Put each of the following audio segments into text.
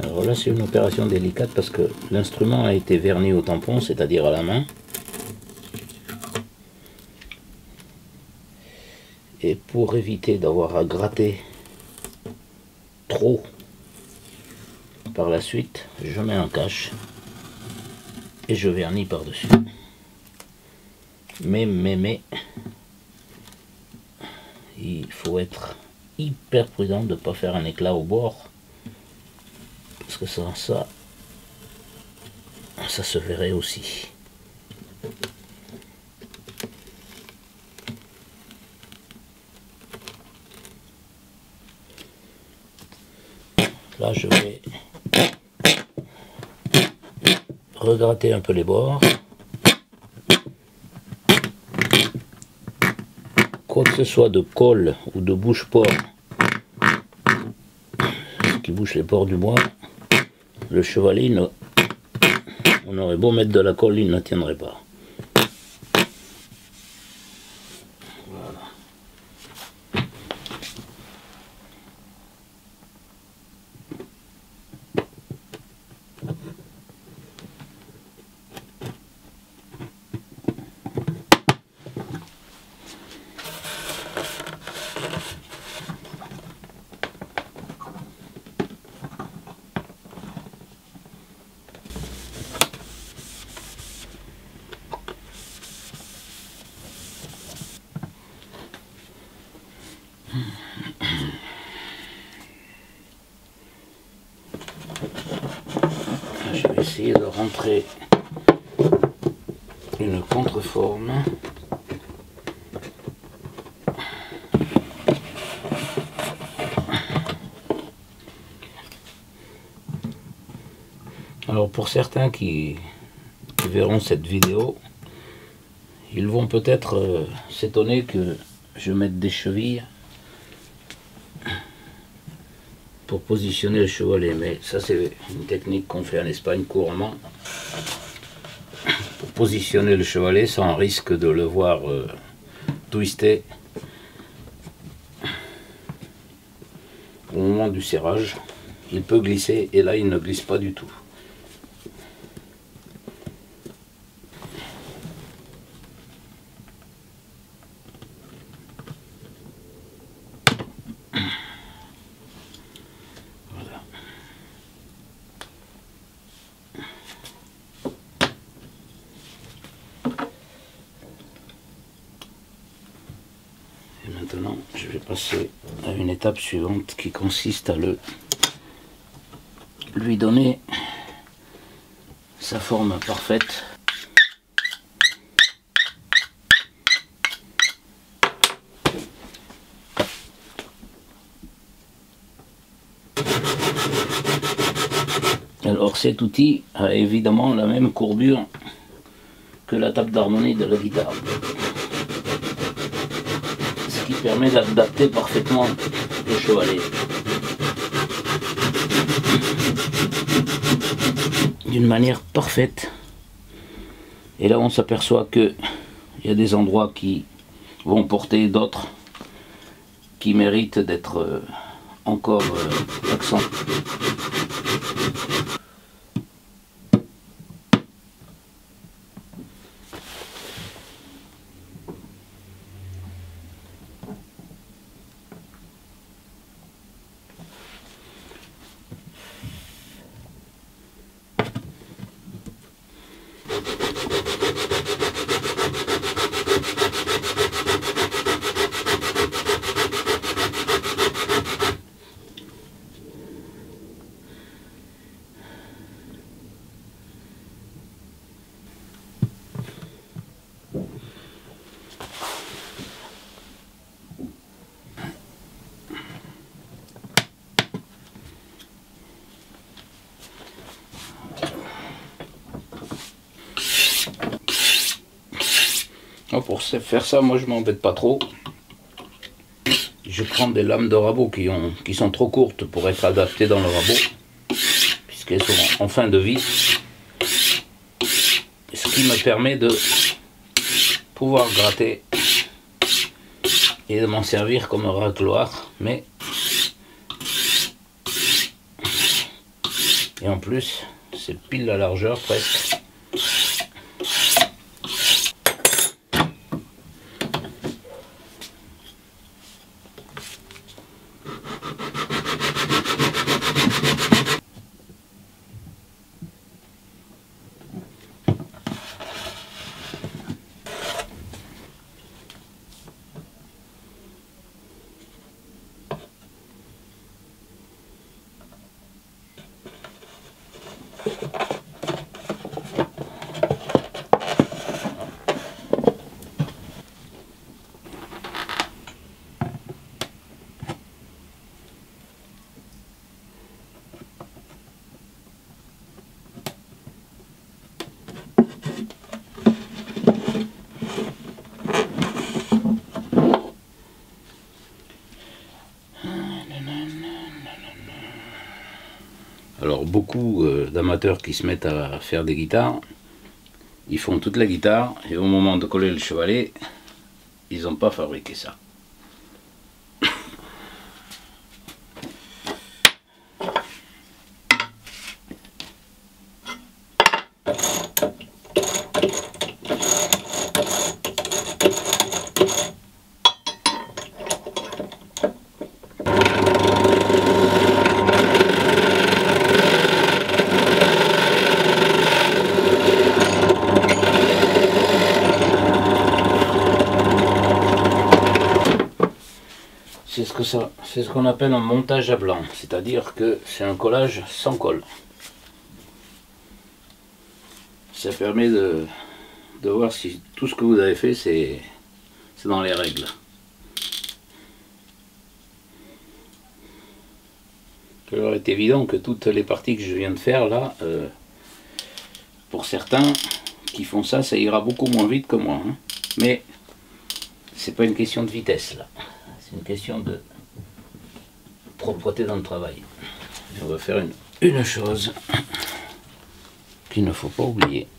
Alors là c'est une opération délicate parce que l'instrument a été verni au tampon, c'est-à-dire à la main. Et pour éviter d'avoir à gratter trop par la suite, je mets un cache et je vernis par-dessus. Mais, il faut être hyper prudent de ne pas faire un éclat au bord. Parce que sans ça, ça se verrait aussi. Là, je vais regratter un peu les bords. Quoi que ce soit de colle ou de bouche-port qui bouche les pores du bois, le chevalet, on aurait beau mettre de la colle, il ne tiendrait pas. Voilà. Je vais essayer de rentrer une contreforme. Alors pour certains qui verront cette vidéo, ils vont peut-être s'étonner que je mette des chevilles pour positionner le chevalet, mais ça c'est une technique qu'on fait en Espagne couramment pour positionner le chevalet sans risque de le voir twister au moment du serrage. Il peut glisser et là il ne glisse pas du tout. Maintenant, je vais passer à une étape suivante qui consiste à lui donner sa forme parfaite. Alors cet outil a évidemment la même courbure que la table d'harmonie de la guitare, ce qui permet d'adapter parfaitement le chevalet d'une manière parfaite. Et là on s'aperçoit que il y a des endroits qui vont porter, d'autres qui méritent d'être encore accentués. Pour faire ça, moi je m'embête pas trop. je prends des lames de rabot qui sont trop courtes pour être adaptées dans le rabot, puisqu'elles sont en fin de vie, ce qui me permet de pouvoir gratter et de m'en servir comme racloir, mais et en plus c'est pile la largeur presque. Alors beaucoup d'amateurs qui se mettent à faire des guitares, ils font toute la guitare et au moment de coller le chevalet, ils n'ont pas fabriqué ça. C'est ce qu'on appelle un montage à blanc, c'est-à-dire que c'est un collage sans colle. Ça permet de voir si tout ce que vous avez fait c'est dans les règles. Alors, il est évident que toutes les parties que je viens de faire là, pour certains qui font ça, ça ira beaucoup moins vite que moi. Hein. Mais c'est pas une question de vitesse là, c'est une question de propreté dans le travail. Et on va faire une chose qu'il ne faut pas oublier,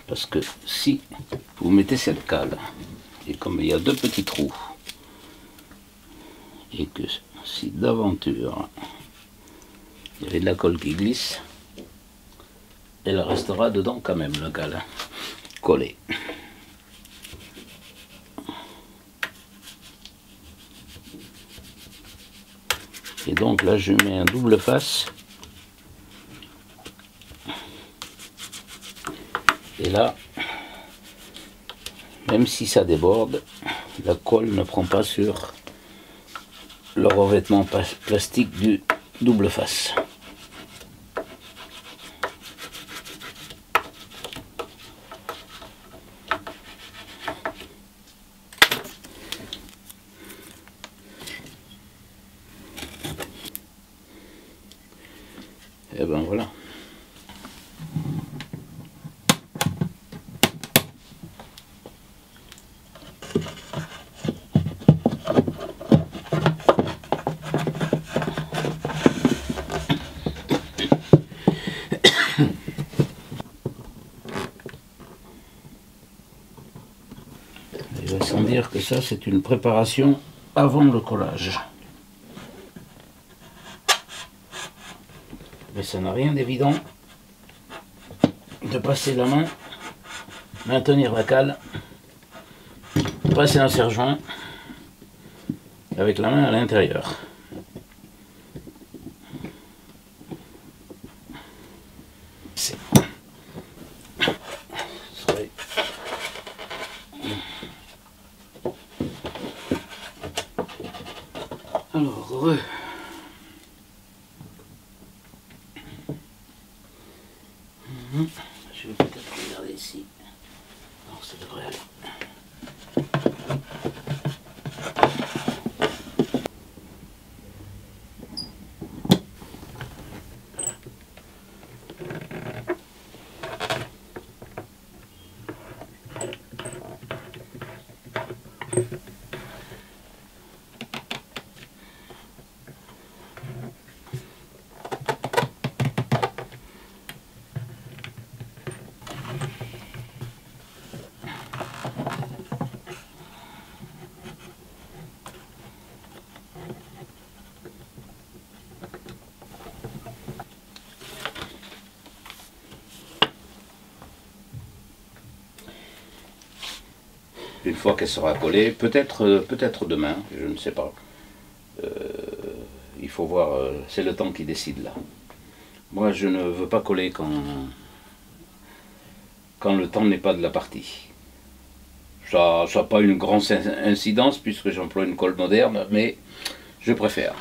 parce que si vous mettez cette cale, et comme il y a deux petits trous, et que si d'aventure il y avait de la colle qui glisse, elle restera dedans quand même, la cale, collée. Et donc là je mets un double face. Et là, même si ça déborde, la colle ne prend pas sur le revêtement plastique du double face. Et ben voilà. Il va sans dire que ça c'est une préparation avant le collage. Mais ça n'a rien d'évident de passer la main, maintenir la cale, passer un serre-joint avec la main à l'intérieur. Alors, je vais peut-être regarder ici. Non, ça devrait aller. Une fois qu'elle sera collée, peut-être demain, je ne sais pas. Il faut voir, c'est le temps qui décide là. Moi je ne veux pas coller quand le temps n'est pas de la partie. Ça n'a pas une grande incidence puisque j'emploie une colle moderne, mais je préfère.